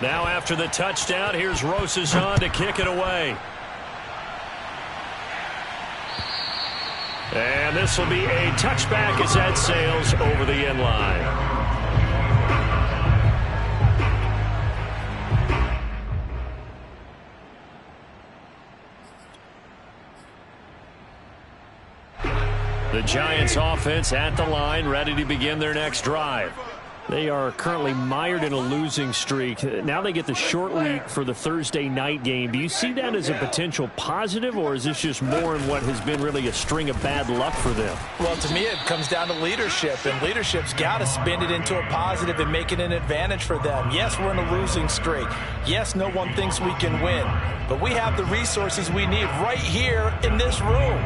Now after the touchdown, here's Rosazon to kick it away. And this will be a touchback as that sails over the end line. The Giants offense at the line, ready to begin their next drive. They are currently mired in a losing streak. Now they get the short week for the Thursday night game. Do you see that as a potential positive, or is this just more in what has been really a string of bad luck for them? Well, to me, it comes down to leadership, and leadership's got to spin it into a positive and make it an advantage for them. Yes, we're in a losing streak. Yes, no one thinks we can win, but we have the resources we need right here in this room.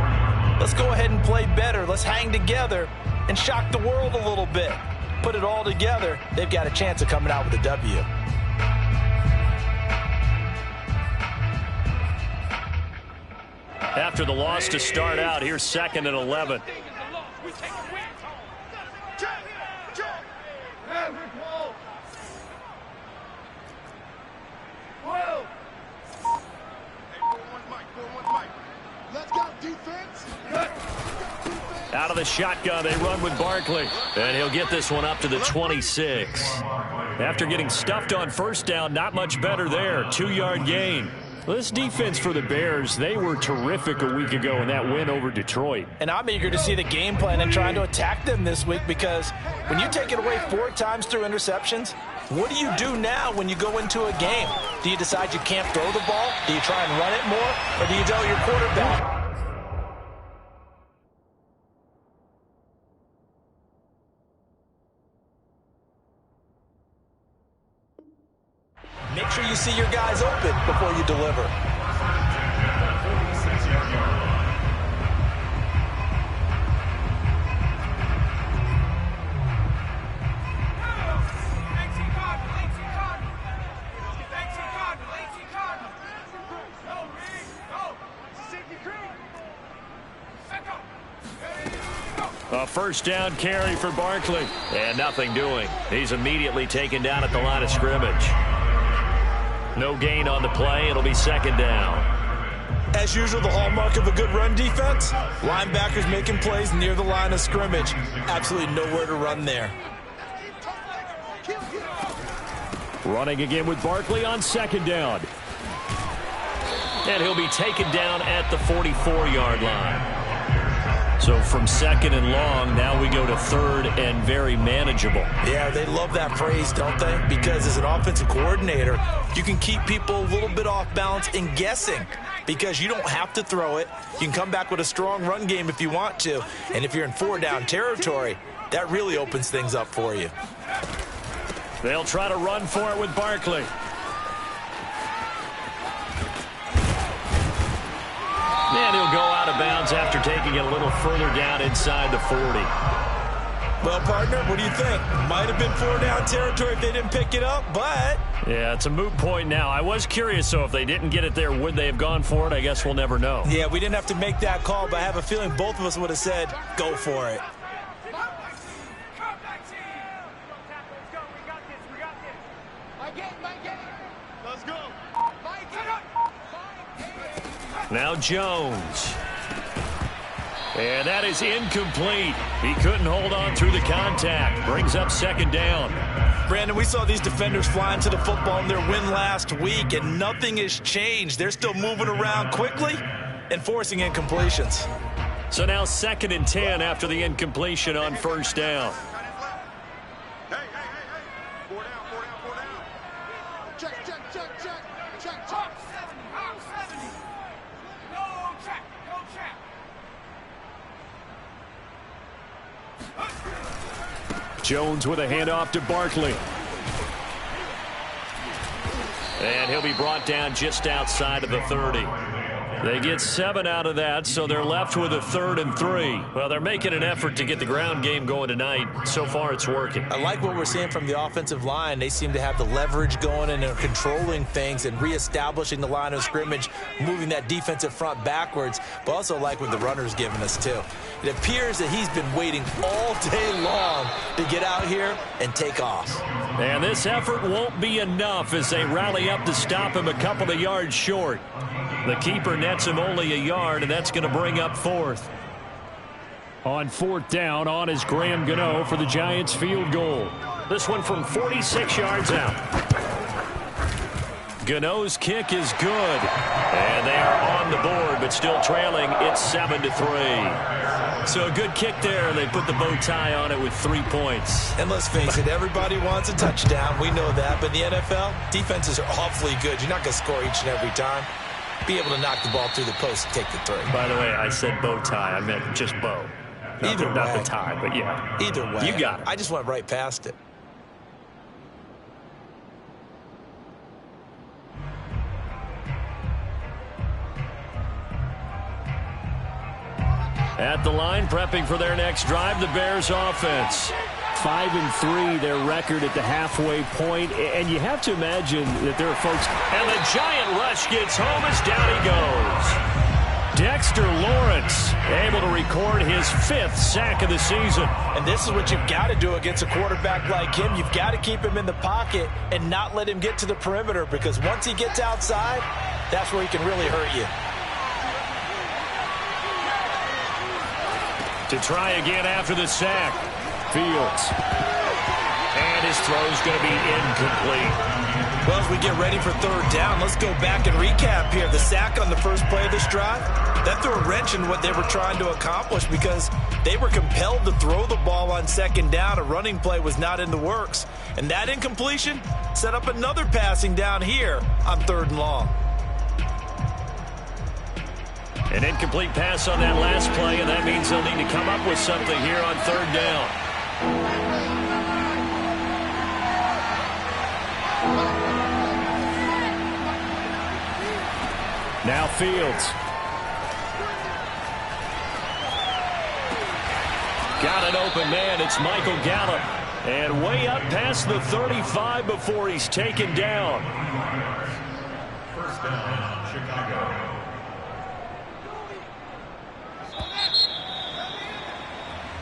Let's go ahead and play better. Let's hang together and shock the world a little bit. Put it all together, they've got a chance of coming out with a W. After the loss to start out, here's 2nd and 11. Let's go, defense. Out of the shotgun, they run with Barkley. And he'll get this one up to the 26. After getting stuffed on first down, not much better there. 2-yard gain. Well, this defense for the Bears, they were terrific a week ago in that win over Detroit. And I'm eager to see the game plan and trying to attack them this week, because when you take it away 4 times through interceptions, what do you do now when you go into a game? Do you decide you can't throw the ball? Do you try and run it more? Or do you tell your quarterback, make sure you see your guys open before you deliver? A first down carry for Barkley. And nothing doing. He's immediately taken down at the line of scrimmage. No gain on the play. It'll be 2nd down. As usual, the hallmark of a good run defense, linebackers making plays near the line of scrimmage. Absolutely nowhere to run there. Running again with Barkley on 2nd down. And he'll be taken down at the 44-yard line. So from 2nd and long, now we go to 3rd and very manageable. Yeah, they love that phrase, don't they? Because as an offensive coordinator, you can keep people a little bit off balance and guessing, because you don't have to throw it. You can come back with a strong run game if you want to. And if you're in 4-down territory, that really opens things up for you. They'll try to run for it with Barkley. And he'll go out of bounds after taking it a little further down inside the 40. Well, partner, what do you think? Might have been 4-down territory if they didn't pick it up, but... Yeah, it's a moot point now. I was curious, so if they didn't get it there, would they have gone for it? I guess we'll never know. Yeah, we didn't have to make that call, but I have a feeling both of us would have said, go for it. Let's go. Now Jones. And that is incomplete. He couldn't hold on through the contact. Brings up 2nd down. Brandon, we saw these defenders flying to the football in their win last week, and nothing has changed. They're still moving around quickly and forcing incompletions. So now 2nd and 10 after the incompletion on first down. Hey. 4 down. Check. Jones with a handoff to Barkley. And he'll be brought down just outside of the 30. They get 7 out of that, so they're left with a 3rd and 3. Well, they're making an effort to get the ground game going tonight. So far, it's working. I like what we're seeing from the offensive line. They seem to have the leverage going and they're controlling things and reestablishing the line of scrimmage, moving that defensive front backwards, but also like what the runner's giving us, too. It appears that he's been waiting all day long to get out here and take off. And this effort won't be enough as they rally up to stop him a couple of yards short. The keeper nets him only a yard, and that's going to bring up 4th. On 4th down, on is Graham Gano for the Giants field goal. This one from 46 yards out. Gano's kick is good. And they are on the board, but still trailing. It's 7-3. So a good kick there. They put the bow tie on it with 3 points. And let's face it, everybody wants a touchdown. We know that. But in the NFL, defenses are awfully good. You're not going to score each and every time. Be able to knock the ball through the post and take the 3. By the way, I said bow tie. I meant just bow. Not the tie, but yeah. Either way. You got it. I just went right past it. At the line, prepping for their next drive, the Bears offense. 5-3, their record at the halfway point. And you have to imagine that there are folks. And the giant rush gets home as down he goes. Dexter Lawrence able to record his 5th sack of the season. And this is what you've got to do against a quarterback like him. You've got to keep him in the pocket and not let him get to the perimeter, because once he gets outside, that's where he can really hurt you. To try again after the sack. Fields. And his throw's going to be incomplete. Well, as we get ready for 3rd down, let's go back and recap here. The sack on the first play of this drive, that threw a wrench in what they were trying to accomplish, because they were compelled to throw the ball on 2nd down. A running play was not in the works. And that incompletion set up another passing down here on 3rd and long. An incomplete pass on that last play, and that means they'll need to come up with something here on 3rd down. Now Fields. Got an open man. It's Michael Gallup. And way up past the 35 before he's taken down. First down, Chicago.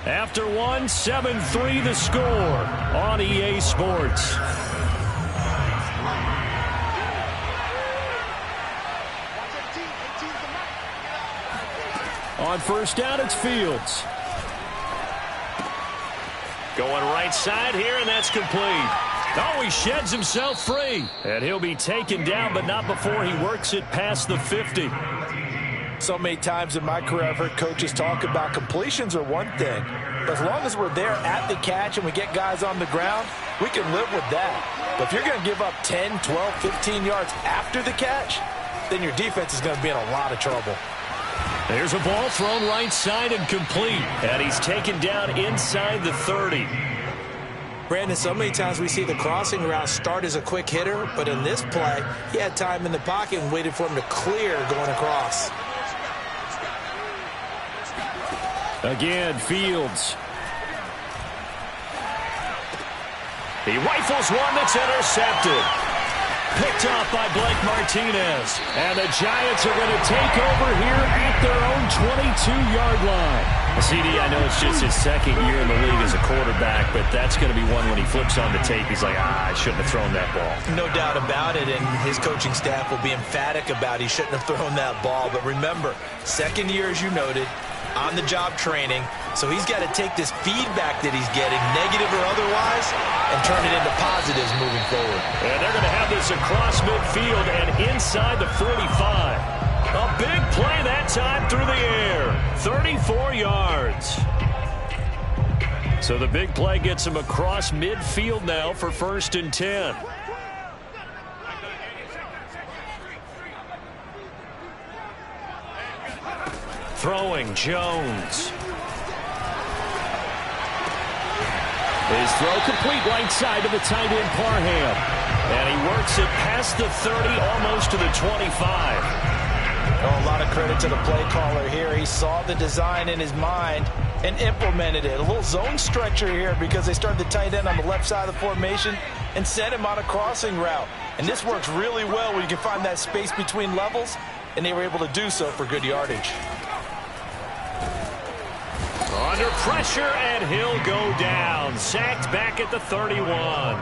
After 7-3 the score on EA Sports. On 1st down, it's Fields. Going right side here, and that's complete. Oh, he sheds himself free. And he'll be taken down, but not before he works it past the 50. So many times in my career I've heard coaches talk about completions are one thing, but as long as we're there at the catch and we get guys on the ground, we can live with that. But if you're going to give up 10, 12, 15 yards after the catch, then your defense is going to be in a lot of trouble. There's a ball thrown right side and complete, and he's taken down inside the 30. Brandon, so many times we see the crossing route start as a quick hitter, but in this play, he had time in the pocket and waited for him to clear going across. Again, Fields. He rifles one that's intercepted. Picked off by Blake Martinez. And the Giants are going to take over here at their own 22-yard line. CD, I know it's just his 2nd year in the league as a quarterback, but that's going to be one when he flips on the tape. He's like, I shouldn't have thrown that ball. No doubt about it, and his coaching staff will be emphatic about he shouldn't have thrown that ball. But remember, 2nd year, as you noted, on-the-job training, so he's got to take this feedback that he's getting, negative or otherwise, and turn it into positives moving forward. And they're going to have this across midfield and inside the 45. A big play that time through the air. 34 yards. So the big play gets him across midfield now for 1st and 10. Throwing, Jones. His throw complete right side to the tight end, Parham. And he works it past the 30, almost to the 25. Oh, a lot of credit to the play caller here. He saw the design in his mind and implemented it. A little zone stretcher here because they started the tight end on the left side of the formation and sent him on a crossing route. And this works really well when you can find that space between levels, and they were able to do so for good yardage. Under pressure, and he'll go down. Sacked back at the 31.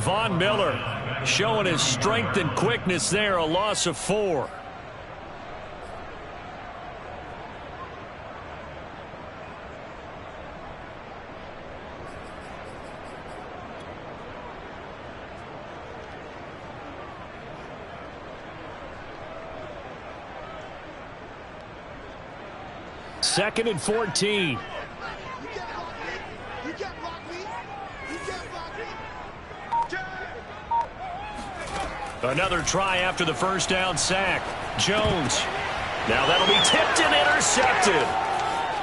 Von Miller showing his strength and quickness there, a loss of 4. Second and 14. You can't block me. You can't block me. You can't block me. Another try after the first down sack. Jones. Now that'll be tipped and intercepted.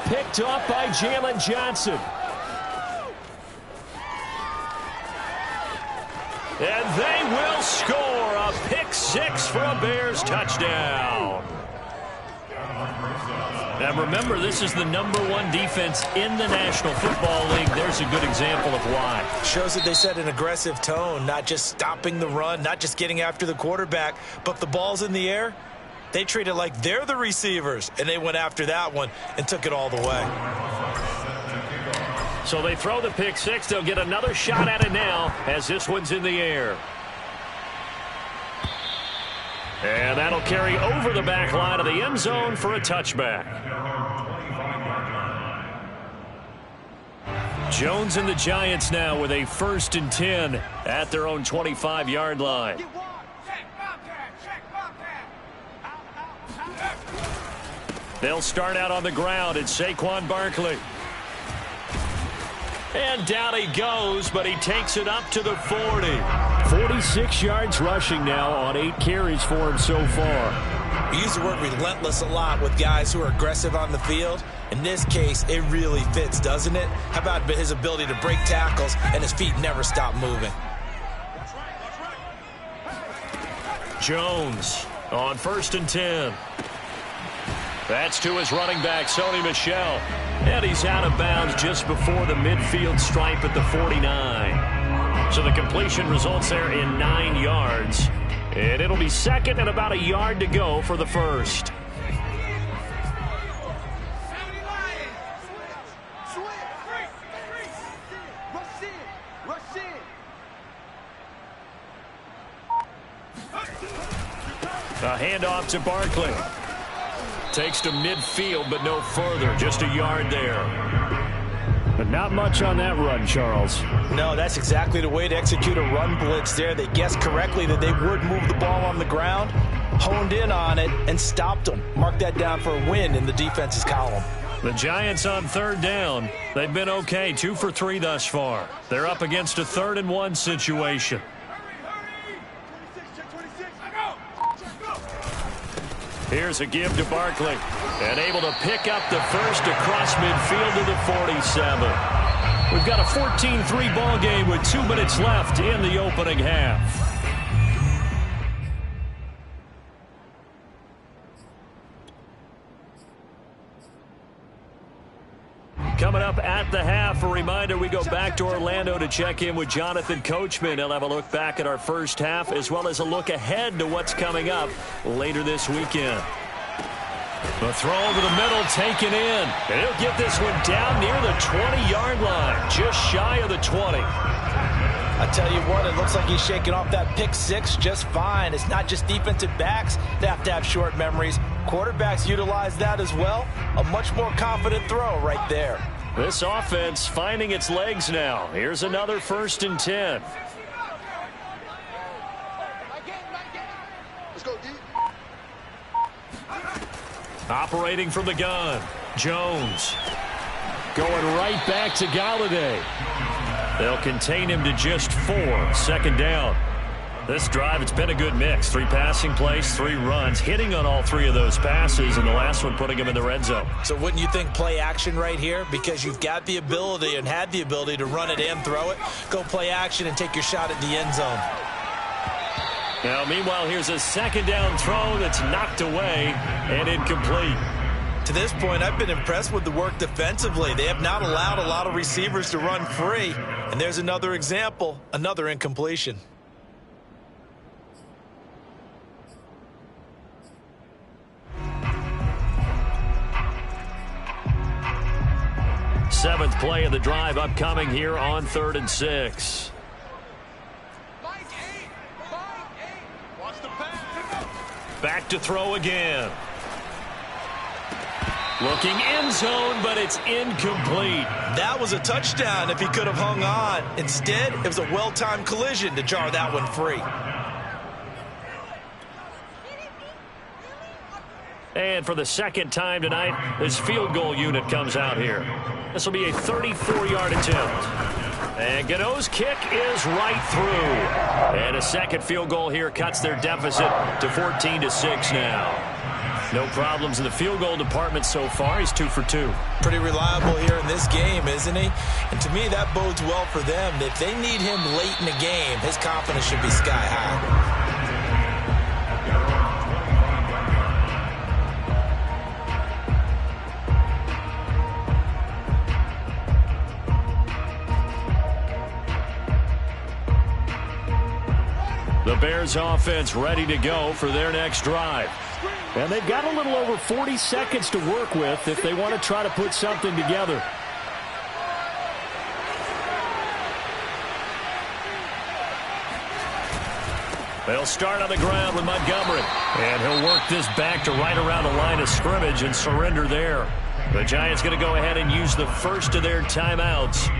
Picked off by Jalen Johnson. And they will score a pick 6 for a Bears touchdown. Now remember, this is the #1 defense in the National Football League. There's a good example of why. Shows that they set an aggressive tone, not just stopping the run, not just getting after the quarterback, but the ball's in the air. They treat it like they're the receivers, and they went after that one and took it all the way. So they throw the pick 6. They'll get another shot at it now as this one's in the air. And that'll carry over the back line of the end zone for a touchback. Jones and the Giants now with a 1st and 10 at their own 25-yard line. They'll start out on the ground. It's Saquon Barkley. And down he goes, but he takes it up to the 40. 46 yards rushing now on 8 carries for him so far. We use the word relentless a lot with guys who are aggressive on the field. In this case, it really fits, doesn't it? How about his ability to break tackles and his feet never stop moving? Jones on 1st and 10. That's to his running back, Sony Michel. And he's out of bounds just before the midfield stripe at the 49. So the completion results there in 9 yards. And it'll be second and about a yard to go for the first. A handoff to Barkley. Takes to midfield, but no further. Just a yard there. But not much on that run, Charles. No, that's exactly the way to execute a run blitz there. They guessed correctly that they would move the ball on the ground, honed in on it, and stopped them. Mark that down for a win in the defense's column. The Giants on 3rd down. They've been okay, 2 for 3 thus far. They're up against a 3rd and 1 situation. Here's a give to Barkley. And able to pick up the first across midfield to the 47. We've got a 14-3 ball game with 2 minutes left in the opening half. Coming up at the half, a reminder, we go back to Orlando to check in with Jonathan Coachman. He'll have a look back at our first half as well as a look ahead to what's coming up later this weekend. The throw over the middle taken in. And he'll get this one down near the 20-yard line, just shy of the 20. I tell you what, it looks like he's shaking off that pick 6 just fine. It's not just defensive backs that have to have short memories. Quarterbacks utilize that as well. A much more confident throw right there. This offense finding its legs now. Here's another 1st and 10. Let's go, D. Operating from the gun, Jones. Going right back to Galladay. They'll contain him to just 4. 2nd down. This drive, it's been a good mix. 3 passing plays, 3 runs, hitting on all 3 of those passes, and the last one putting him in the red zone. So wouldn't you think play action right here? Because you've got the ability and had the ability to run it and throw it. Go play action and take your shot at the end zone. Now, meanwhile, here's a second down throw that's knocked away and incomplete. To this point, I've been impressed with the work defensively. They have not allowed a lot of receivers to run free. And there's another example, another incompletion. Seventh play of the drive upcoming here on 3rd and 6. Back to throw again. Looking end zone, but it's incomplete. That was a touchdown if he could have hung on. Instead, it was a well-timed collision to jar that one free. And for the second time tonight, this field goal unit comes out here. This will be a 34-yard attempt. And Gano's kick is right through. And a second field goal here cuts their deficit to 14-6 now. No problems in the field goal department so far. He's 2 for 2. Pretty reliable here in this game, isn't he? And to me, that bodes well for them. If they need him late in the game, his confidence should be sky high. The Bears offense ready to go for their next drive. And they've got a little over 40 seconds to work with if they want to try to put something together. They'll start on the ground with Montgomery. And he'll work this back to right around the line of scrimmage and surrender there. The Giants going to go ahead and use the first of their timeouts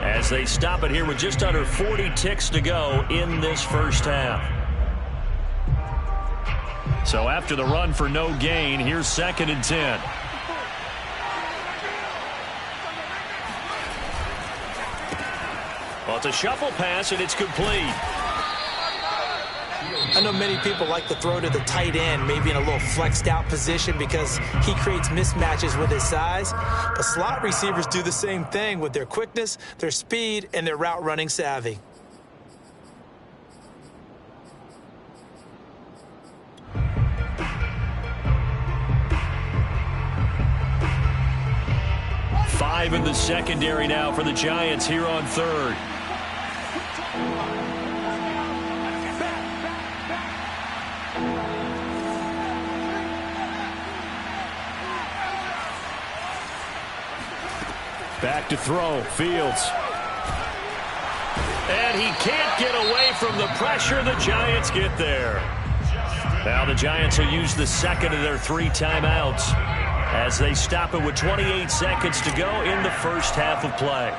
as they stop it here with just under 40 ticks to go in this first half. So after the run for no gain, here's 2nd and 10. Well, it's a shuffle pass, and it's complete. I know many people like to throw to the tight end, maybe in a little flexed out position because he creates mismatches with his size. But slot receivers do the same thing with their quickness, their speed, and their route running savvy. Five in the secondary now for the Giants here on 3rd. Back to throw, Fields. And he can't get away from the pressure. The Giants get there. Now the Giants will use the second of their 3 timeouts as they stop it with 28 seconds to go in the first half of play.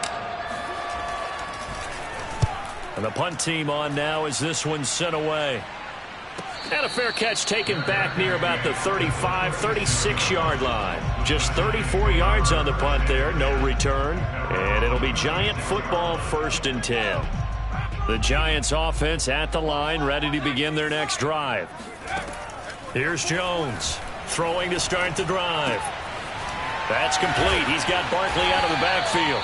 And the punt team on now as this one's sent away. And a fair catch taken back near about the 35, 36-yard line. Just 34 yards on the punt there, no return. And it'll be Giant football 1st and 10. The Giants offense at the line, ready to begin their next drive. Here's Jones, throwing to start the drive. That's complete. He's got Barkley out of the backfield.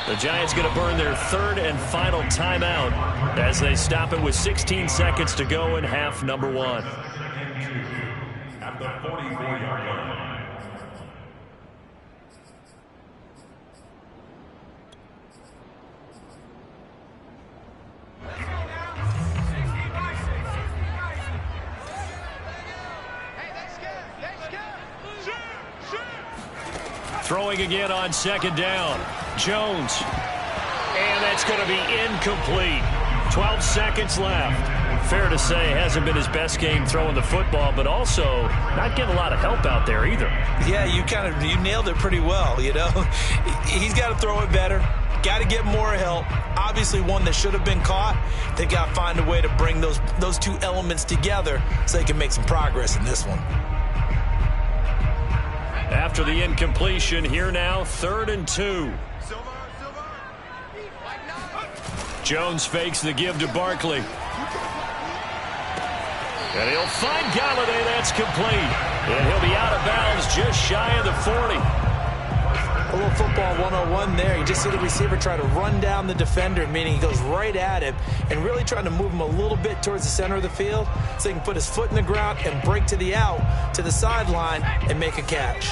The Giants going to burn their 3rd and final timeout as they stop it with 16 seconds to go in half number 1. At the 44-yard line. Throwing again on 2nd down. Jones. And that's going to be incomplete. 12 seconds left. Fair to say, hasn't been his best game throwing the football, but also not getting a lot of help out there either. Yeah, you nailed it pretty well, you know. He's got to throw it better. Got to get more help. Obviously one that should have been caught. They've got to find a way to bring those 2 elements together so they can make some progress in this one. After the incompletion, here now, 3rd and 2. Jones fakes the give to Barkley. And he'll find Galladay. That's complete. And he'll be out of bounds just shy of the 40. A little football 101 there. You just see the receiver try to run down the defender, meaning he goes right at him and really trying to move him a little bit towards the center of the field so he can put his foot in the ground and break to the out, to the sideline, and make a catch.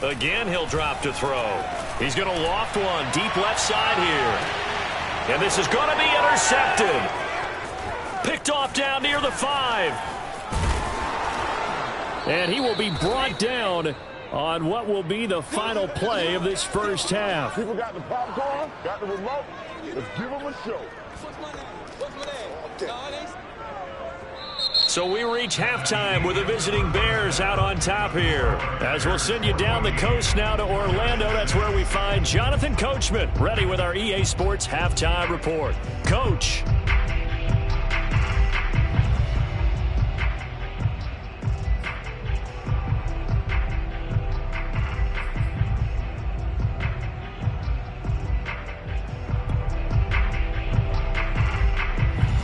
Again, he'll drop to throw. He's going to loft one deep left side here. And this is going to be intercepted. Picked off down near the 5. And he will be brought down on what will be the final play of this first half. People got the popcorn, got the remote. Let's give them a show. So we reach halftime with the visiting Bears out on top here. As we'll send you down the coast now to Orlando. That's where we find Jonathan Coachman ready with our EA Sports Halftime Report. Coach.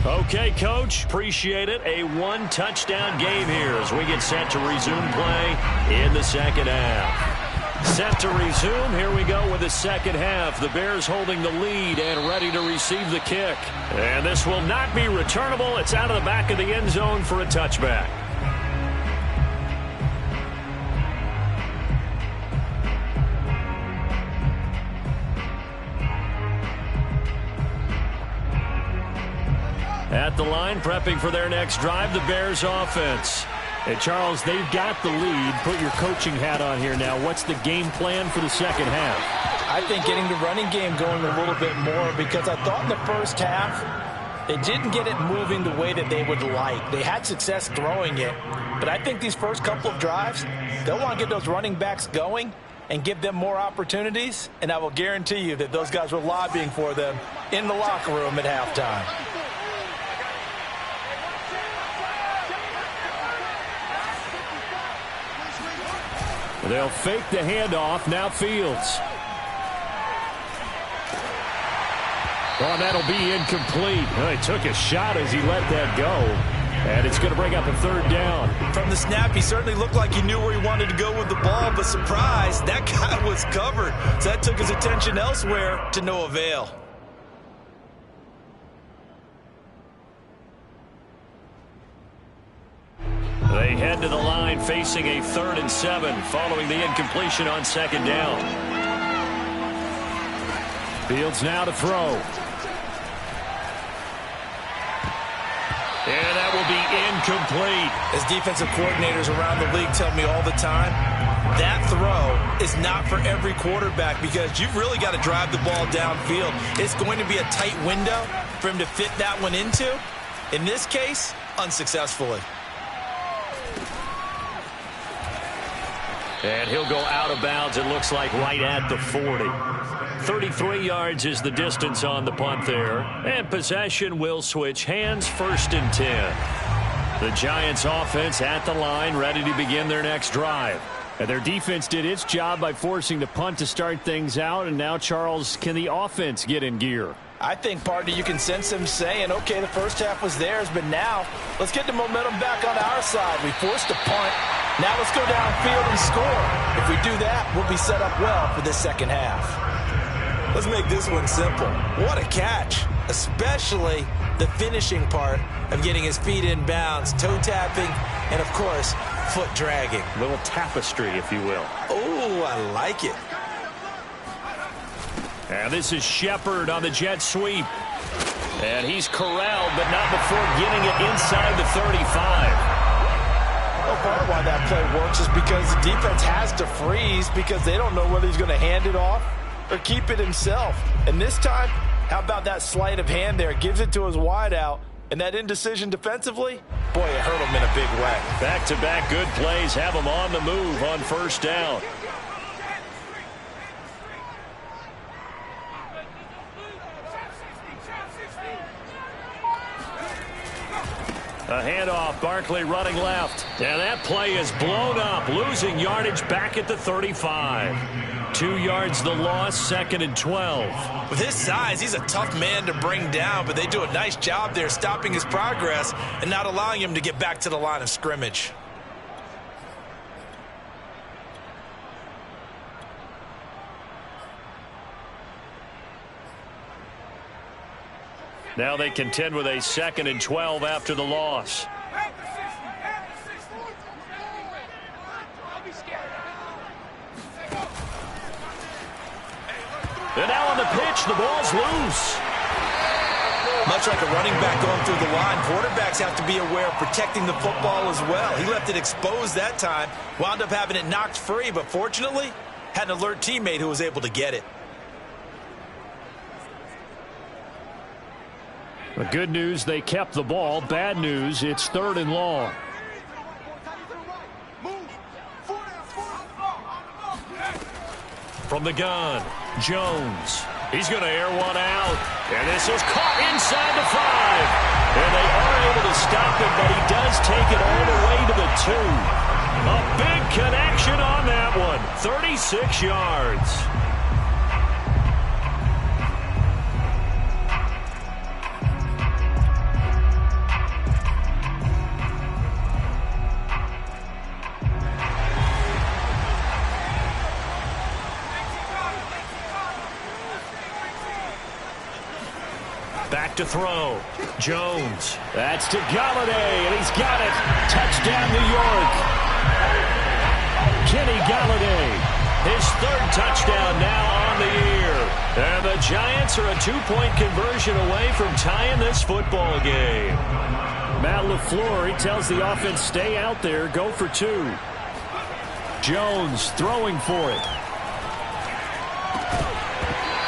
Okay, Coach, appreciate it. A one-touchdown game here as we get set to resume play in the second half. Set to resume. Here we go with the second half. The Bears holding the lead and ready to receive the kick. And this will not be returnable. It's out of the back of the end zone for a touchback. At the line, prepping for their next drive, the Bears offense. Hey, Charles, they've got the lead. Put your coaching hat on here now. What's the game plan for the second half? I think getting the running game going a little bit more, because I thought in the first half they didn't get it moving the way that they would like. They had success throwing it, but I think these first couple of drives, they'll want to get those running backs going and give them more opportunities, and I will guarantee you that those guys were lobbying for them in the locker room at halftime. They'll fake the handoff. Now Fields. Oh, that'll be incomplete. Well, he took a shot as he let that go. And it's going to bring up a third down. From the snap, he certainly looked like he knew where he wanted to go with the ball, but surprise, that guy was covered. So that took his attention elsewhere to no avail. They head to the line facing a 3rd and 7 following the incompletion on second down. Fields now to throw. And that will be incomplete. As defensive coordinators around the league tell me all the time, that throw is not for every quarterback because you've really got to drive the ball downfield. It's going to be a tight window for him to fit that one into. In this case, unsuccessfully. And he'll go out of bounds, it looks like, right at the 40. 33 yards is the distance on the punt there. And possession will switch hands, 1st and 10. The Giants offense at the line, ready to begin their next drive. And their defense did its job by forcing the punt to start things out. And now, Charles, can the offense get in gear? I think, partner, you can sense them saying, okay, the first half was theirs, but now let's get the momentum back on our side. We forced a punt. Now let's go downfield and score. If we do that, we'll be set up well for this second half. Let's make this one simple. What a catch, especially the finishing part of getting his feet in bounds, toe tapping, and, of course, foot dragging. A little tapestry, if you will. Oh, I like it. And this is Shepard on the jet sweep. And he's corralled, but not before getting it inside the 35. Well, part of why that play works is because the defense has to freeze because they don't know whether he's going to hand it off or keep it himself. And this time, how about that sleight of hand there? Gives it to his wideout. And that indecision defensively, boy, it hurt him in a big way. Back-to-back good plays have him on the move on 1st down. A handoff, Barkley running left. And that play is blown up, losing yardage back at the 35. 2 yards the loss, 2nd and 12. With his size, he's a tough man to bring down, but they do a nice job there stopping his progress and not allowing him to get back to the line of scrimmage. Now they contend with a 2nd and 12 after the loss. And now on the pitch, the ball's loose. Much like a running back going through the line, quarterbacks have to be aware of protecting the football as well. He left it exposed that time, wound up having it knocked free, but fortunately, had an alert teammate who was able to get it. The good news, they kept the ball. Bad news, it's 3rd and long. From the gun, Jones. He's going to air one out. And this is caught inside the 5. And they are able to stop it, but he does take it all the way to the 2. A big connection on that one. 36 yards. Back to throw. Jones. That's to Galladay, and he's got it. Touchdown, New York. Kenny Galladay, his 3rd touchdown now on the year. And the Giants are a 2-point conversion away from tying this football game. Matt LaFleur, he tells the offense, stay out there, go for 2. Jones throwing for it.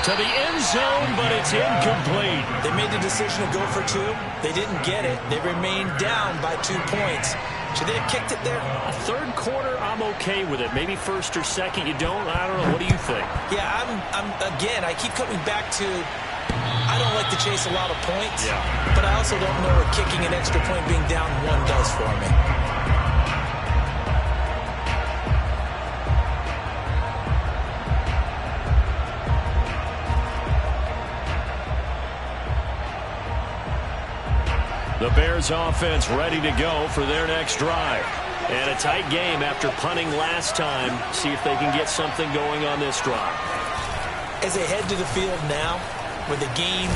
To the end zone, but it's incomplete. They made the decision to go for 2. They didn't get it. They remained down by 2 points. Should they have kicked it there? A 3rd quarter, I'm okay with it. Maybe 1st or 2nd, you don't. I don't know. What do you think? Yeah, again, I keep coming back to I don't like to chase a lot of points, but I also don't know what kicking an extra point being down 1 does for me. The Bears offense ready to go for their next drive. And a tight game after punting last time. See if they can get something going on this drive. As they head to the field now, with the game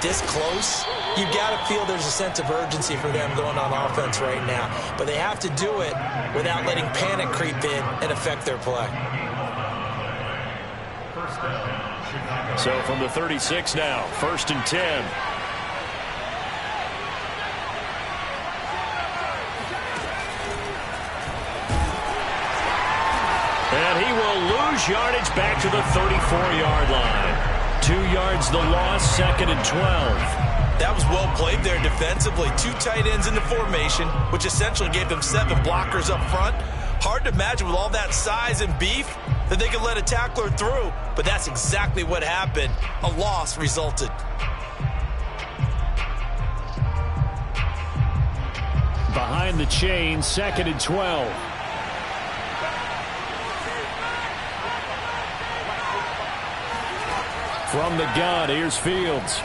this close, you've got to feel there's a sense of urgency for them going on offense right now. But they have to do it without letting panic creep in and affect their play. So from the 36 now, 1st and 10. And he will lose yardage back to the 34-yard line. 2 yards the loss, 2nd and 12. That was well played there defensively. 2 tight ends in the formation, which essentially gave them 7 blockers up front. Hard to imagine with all that size and beef that they could let a tackler through, but that's exactly what happened. A loss resulted. Behind the chain, 2nd and 12. From the gun, here's Fields.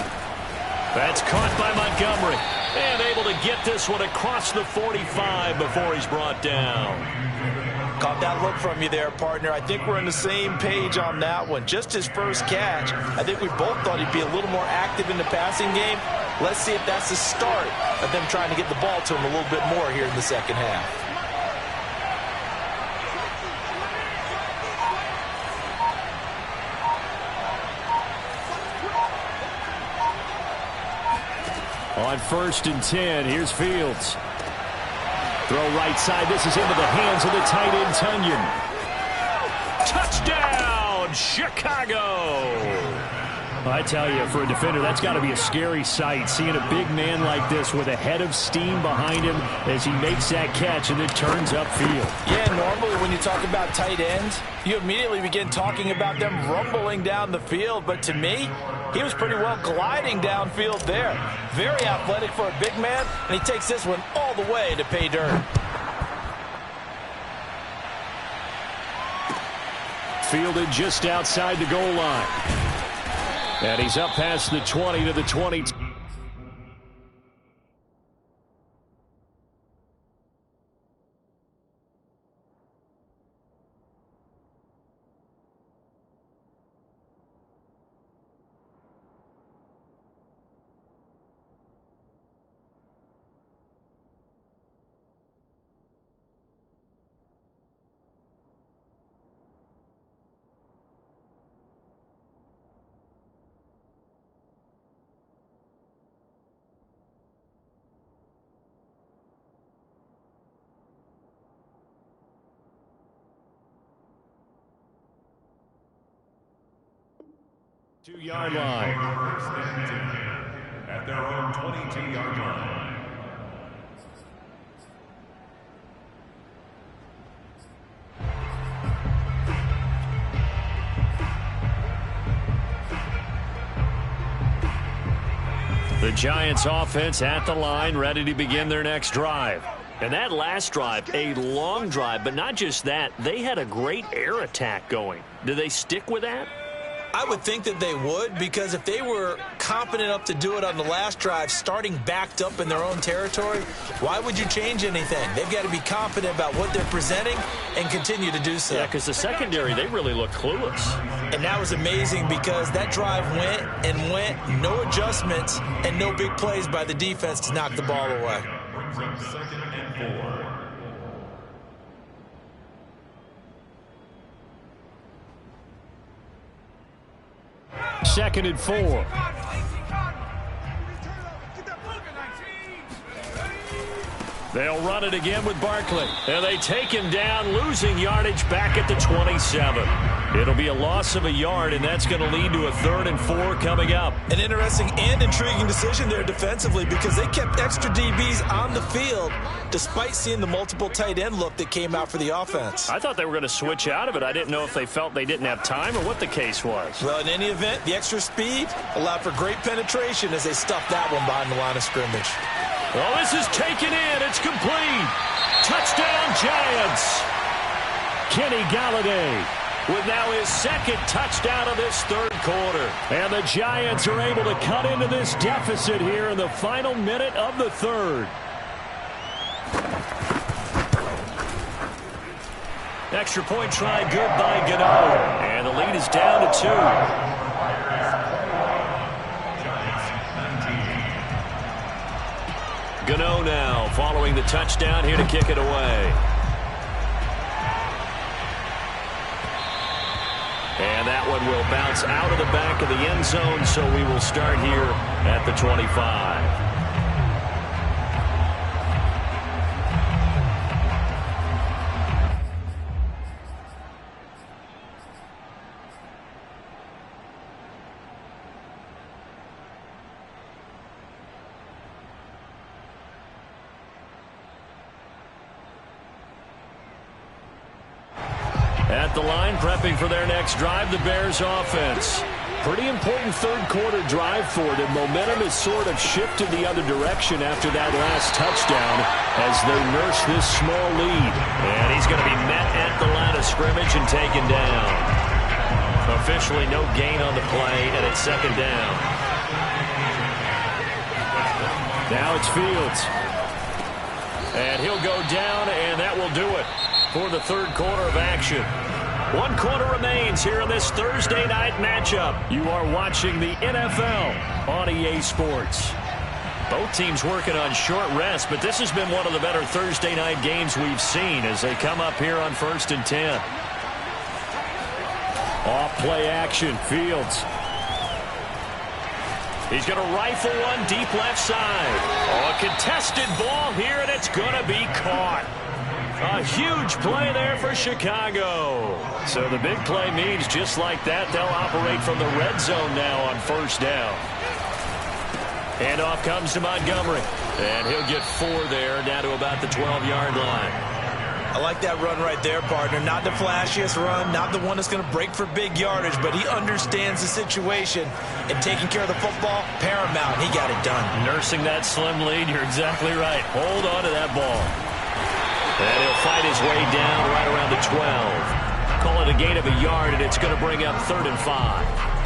That's caught by Montgomery. And able to get this one across the 45 before he's brought down. Caught that look from you there, partner. I think we're on the same page on that one. Just his first catch. I think we both thought he'd be a little more active in the passing game. Let's see if that's the start of them trying to get the ball to him a little bit more here in the second half. On 1st and 10, here's Fields. Throw right side. This is into the hands of the tight end, Tunyon. Touchdown, Chicago! I tell you, for a defender, that's got to be a scary sight, seeing a big man like this with a head of steam behind him as he makes that catch and then turns upfield. Yeah, normally when you talk about tight ends, you immediately begin talking about them rumbling down the field. But to me, he was pretty well gliding downfield there. Very athletic for a big man, and he takes this one all the way to pay dirt. Fielded just outside the goal line. And he's up past the 20 to the 22. 2-yard line. At their own 22-yard line. The Giants offense at the line, ready to begin their next drive. And that last drive, a long drive, but not just that. They had a great air attack going. Do they stick with that? I would think that they would, because if they were confident enough to do it on the last drive, starting backed up in their own territory, why would you change anything? They've got to be confident about what they're presenting and continue to do so. Yeah, because the secondary, they really look clueless. And that was amazing because that drive went and went, no adjustments, and no big plays by the defense to knock the ball away. Brings up 2nd and 4. Second and 4. They'll run it again with Barkley. And they take him down, losing yardage back at the 27. It'll be a loss of a yard, and that's going to lead to a 3rd and 4 coming up. An interesting and intriguing decision there defensively, because they kept extra DBs on the field despite seeing the multiple tight end look that came out for the offense. I thought they were going to switch out of it. I didn't know if they felt they didn't have time or what the case was. Well, in any event, the extra speed allowed for great penetration as they stuffed that one behind the line of scrimmage. Well, this is taken in. It's complete. Touchdown, Giants. Kenny Golladay with now his 2nd touchdown of this 3rd quarter. And the Giants are able to cut into this deficit here in the final minute of the 3rd. Extra point try good by Gano. And the lead is down to 2. Gano now following the touchdown here to kick it away. And that one will bounce out of the back of the end zone, so we will start here at the 25. At the line, prepping for their next drive, the Bears offense. Pretty important 3rd quarter drive for them. Momentum has sort of shifted the other direction after that last touchdown as they nurse this small lead. And he's going to be met at the line of scrimmage and taken down. Officially no gain on the play, and it's 2nd down. Now it's Fields. And he'll go down, and that will do it for the 3rd quarter of action. 1 quarter remains here in this Thursday night matchup. You are watching the NFL on EA Sports. Both teams working on short rest, but this has been one of the better Thursday night games we've seen as they come up here on 1st and 10. Off play action, Fields. He's going to rifle one deep left side. Oh, a contested ball here, and it's going to be caught. A huge play there for Chicago. So the big play means just like that, they'll operate from the red zone now on 1st down. Handoff comes to Montgomery. And he'll get 4 there, down to about the 12-yard line. I like that run right there, partner. Not the flashiest run, not the one that's going to break for big yardage, but he understands the situation, and taking care of the football, paramount. He got it done. Nursing that slim lead, you're exactly right. Hold on to that ball. And he'll fight his way down right around the 12. Call it a gain of a yard, and it's going to bring up 3rd and 5.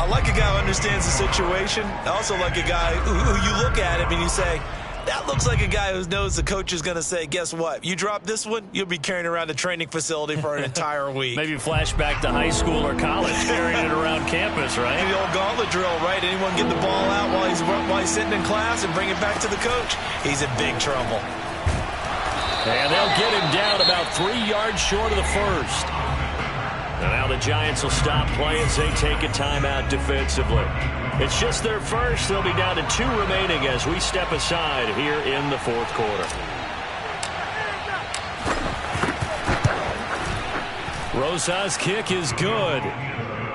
I like a guy who understands the situation. I also like a guy who you look at him and you say, that looks like a guy who knows the coach is going to say, guess what? You drop this one, you'll be carrying around the training facility for an entire week. Maybe flashback to high school or college, carrying it around campus, right? The old gauntlet drill, right? Anyone get the ball out while he's sitting in class and bring it back to the coach? He's in big trouble. And they'll get him down about 3 yards short of the 1st. And now the Giants will stop play as they take a timeout defensively. It's just their first. They'll be down to 2 remaining as we step aside here in the 4th quarter. Rosas' kick is good.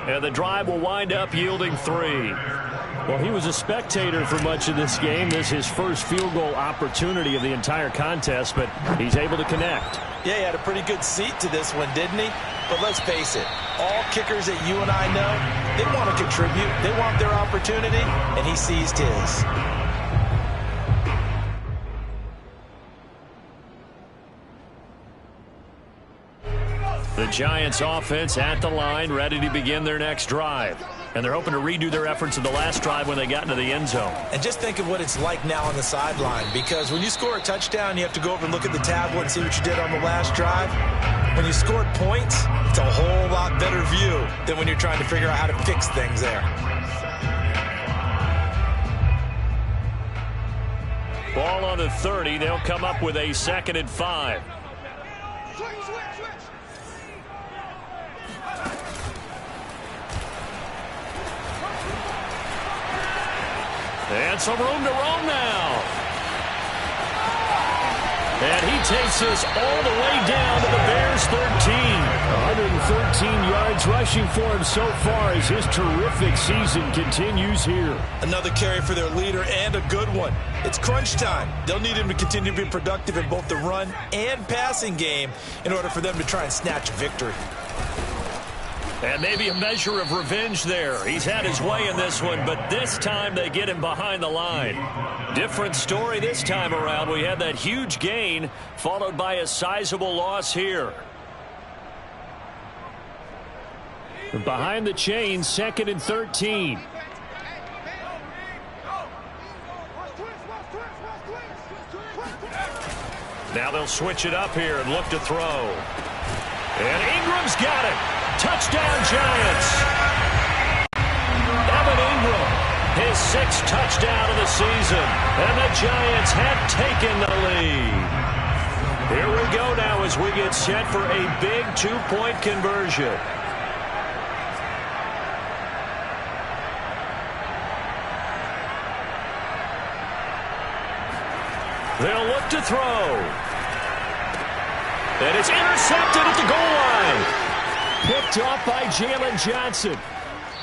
And the drive will wind up yielding 3. Well, he was a spectator for much of this game. This is his first field goal opportunity of the entire contest, but he's able to connect. Yeah, he had a pretty good seat to this one, didn't he? But let's face it, all kickers that you and I know, they want to contribute. They want their opportunity, and he seized his. The Giants offense at the line, ready to begin their next drive. And they're hoping to redo their efforts in the last drive when they got into the end zone. And just think of what it's like now on the sideline, because when you score a touchdown, you have to go over and look at the tablet and see what you did on the last drive. When you scored points, it's a whole lot better view than when you're trying to figure out how to fix things there. Ball on the 30. They'll come up with a 2nd and 5. And some room to roam now. And he takes us all the way down to the Bears' 13. 113 yards rushing for him so far as his terrific season continues here. Another carry for their leader and a good one. It's crunch time. They'll need him to continue to be productive in both the run and passing game in order for them to try and snatch a victory. And maybe a measure of revenge there. He's had his way in this one, but this time they get him behind the line. Different story this time around. We had that huge gain followed by a sizable loss here. Behind the chains, 2nd and 13. Now they'll switch it up here and look to throw. And Ingram's got it. Touchdown, Giants. Evan Ingram, his 6th touchdown of the season. And the Giants have taken the lead. Here we go now as we get set for a big 2-point conversion. They'll look to throw. And it's intercepted at the goal line. Picked off by Jalen Johnson.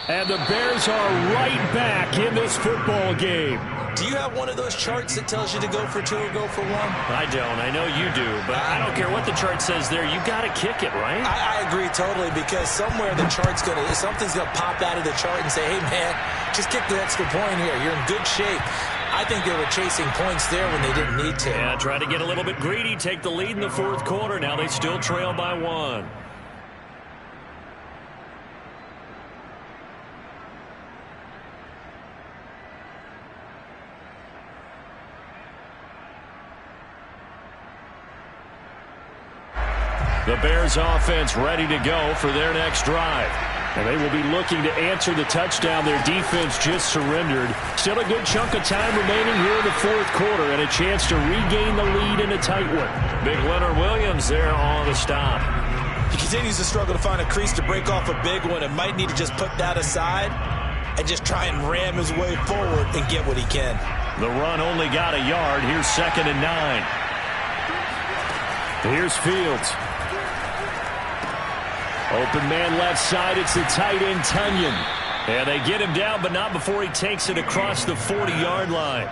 And the Bears are right back in this football game. Do you have one of those charts that tells you to go for 2 or go for 1? I don't. I know you do. But I don't care what the chart says there. You got to kick it, right? I agree totally, because somewhere the chart's going to, something's going to pop out of the chart and say, hey, man, just kick the extra point here. You're in good shape. I think they were chasing points there when they didn't need to. Yeah, try to get a little bit greedy, take the lead in the 4th quarter. Now they still trail by 1. The Bears offense ready to go for their next drive. And they will be looking to answer the touchdown their defense just surrendered. Still a good chunk of time remaining here in the 4th quarter and a chance to regain the lead in a tight one. Big Leonard Williams there on the stop. He continues to struggle to find a crease to break off a big one and might need to just put that aside and just try and ram his way forward and get what he can. The run only got a yard. Here's 2nd and 9. Here's Fields. Open man left side. It's the tight end, Tunyon. And they get him down, but not before he takes it across the 40-yard line.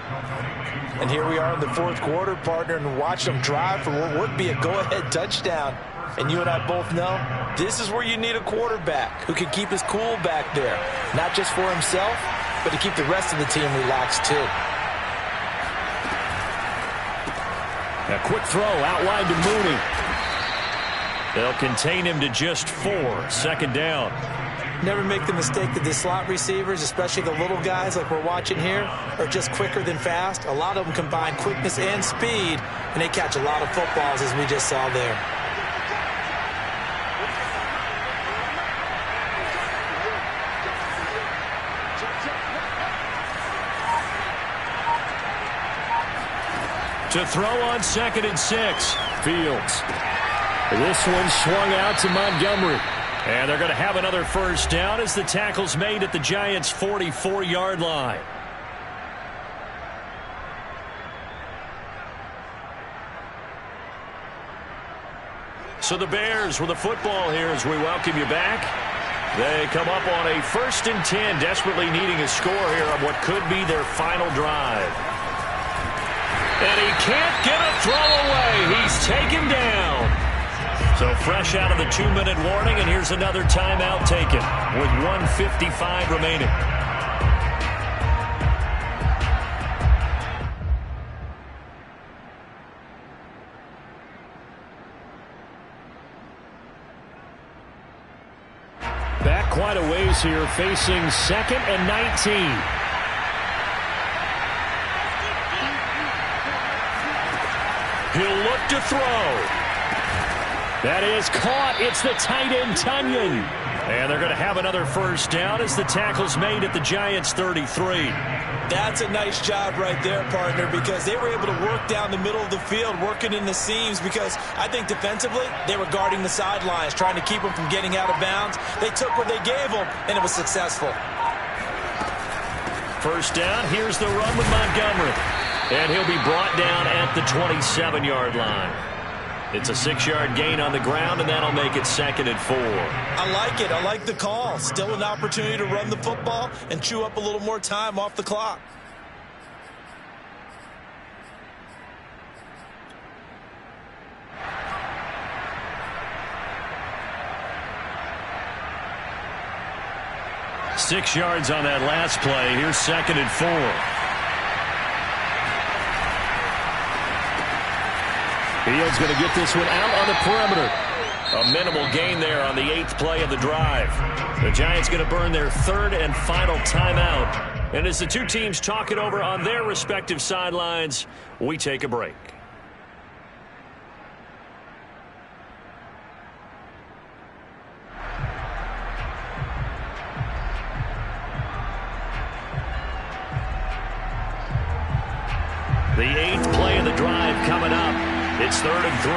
And here we are in the 4th quarter, partner, and watch them drive for what would be a go-ahead touchdown. And you and I both know this is where you need a quarterback who can keep his cool back there. Not just for himself, but to keep the rest of the team relaxed, too. A quick throw outlined to Mooney. They'll contain him to just 4. 2nd down. Never make the mistake that the slot receivers, especially the little guys like we're watching here, are just quicker than fast. A lot of them combine quickness and speed, and they catch a lot of footballs, as we just saw there. To throw on 2nd and 6. Fields. This one swung out to Montgomery. And they're going to have another 1st down as the tackle's made at the Giants' 44-yard line. So the Bears with the football here as we welcome you back. They come up on a 1st and 10, desperately needing a score here on what could be their final drive. And he can't get a throw away. He's taken down. So fresh out of the 2-minute warning, and here's another timeout taken with 1:55 remaining. Back quite a ways here, facing 2nd and 19. He'll look to throw. That is caught. It's the tight end, Tonyan. And they're going to have another first down as the tackle's made at the Giants' 33. That's a nice job right there, partner, because they were able to work down the middle of the field, working in the seams, because I think defensively they were guarding the sidelines, trying to keep them from getting out of bounds. They took what they gave them, and it was successful. First down, here's the run with Montgomery. And he'll be brought down at the 27-yard line. It's a 6-yard gain on the ground, and that'll make it 2nd and 4. I like it. I like the call. Still an opportunity to run the football and chew up a little more time off the clock. Six yards on that last play. Here's 2nd and 4. Fields going to get this one out on the perimeter. A minimal gain there on the 8th play of the drive. The Giants going to burn their 3rd and final timeout. And as the two teams talk it over on their respective sidelines, we take a break. The 8th play of the drive coming up. It's 3rd and 3.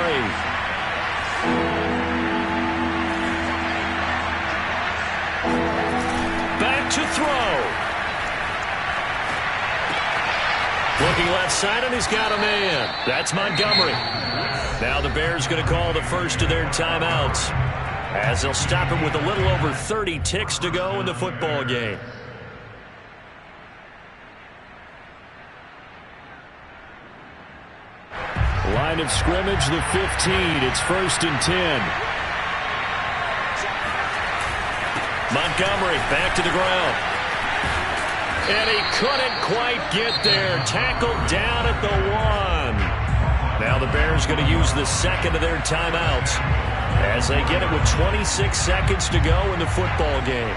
Back to throw. Looking left side, and he's got a man. That's Montgomery. Now the Bears going to call the first of their timeouts, as they'll stop it with a little over 30 ticks to go in the football game. Line of scrimmage, the 15. It's 1st and 10. Montgomery back to the ground. And he couldn't quite get there. Tackled down at the 1. Now the Bears going to use the 2nd of their timeouts as they get it with 26 seconds to go in the football game.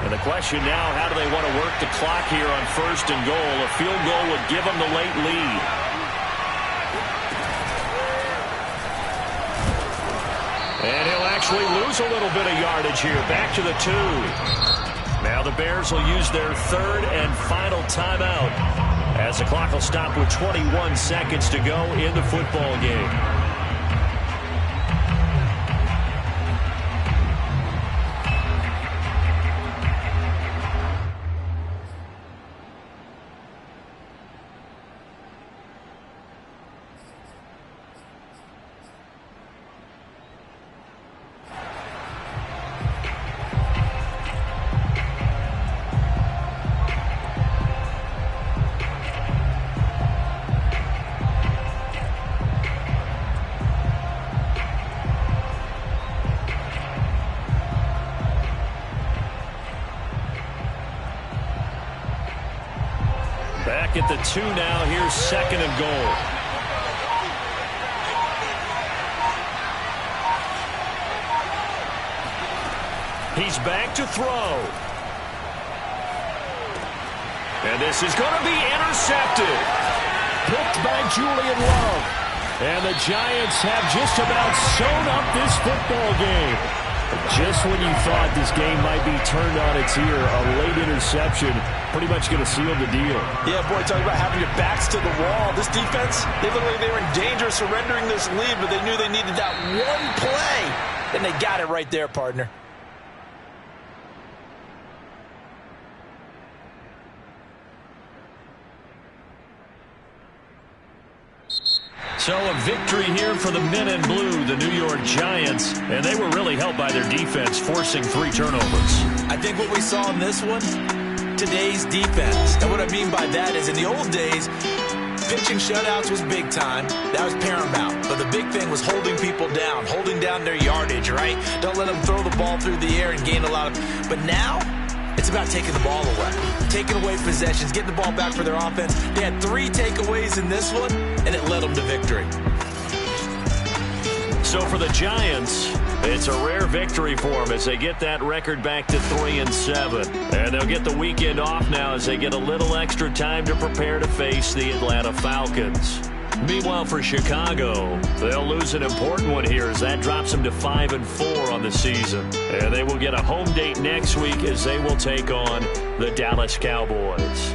And the question now, how do they want to work the clock here on 1st and goal? A field goal would give them the late lead. And he'll actually lose a little bit of yardage here. Back to the 2. Now the Bears will use their 3rd and final timeout as the clock will stop with 21 seconds to go in the football game. Back at the 2 now. Here's 2nd and goal. He's back to throw. And this is going to be intercepted. Picked by Julian Love. And the Giants have just about sewn up this football game. Just when you thought this game might be turned on its ear, a late interception pretty much going to seal the deal. Yeah, boy, talking about having your backs to the wall. This defense, they looked like they were in danger of surrendering this lead, but they knew they needed that one play, and they got it right there, partner. So a victory here for the men in blue, the New York Giants, and they were really helped by their defense, forcing 3 turnovers. I think what we saw in this one, today's defense. And what I mean by that is in the old days, pitching shutouts was big time. That was paramount. But the big thing was holding people down, holding down their yardage, right? Don't let them throw the ball through the air and gain a lot of... But now, it's about taking the ball away. Taking away possessions, getting the ball back for their offense. They had 3 takeaways in this one, and it led them to victory. So for the Giants, it's a rare victory for them as they get that record back to 3-7. And they'll get the weekend off now as they get a little extra time to prepare to face the Atlanta Falcons. Meanwhile, for Chicago, they'll lose an important one here as that drops them to 5-4 on the season. And they will get a home date next week as they will take on the Dallas Cowboys.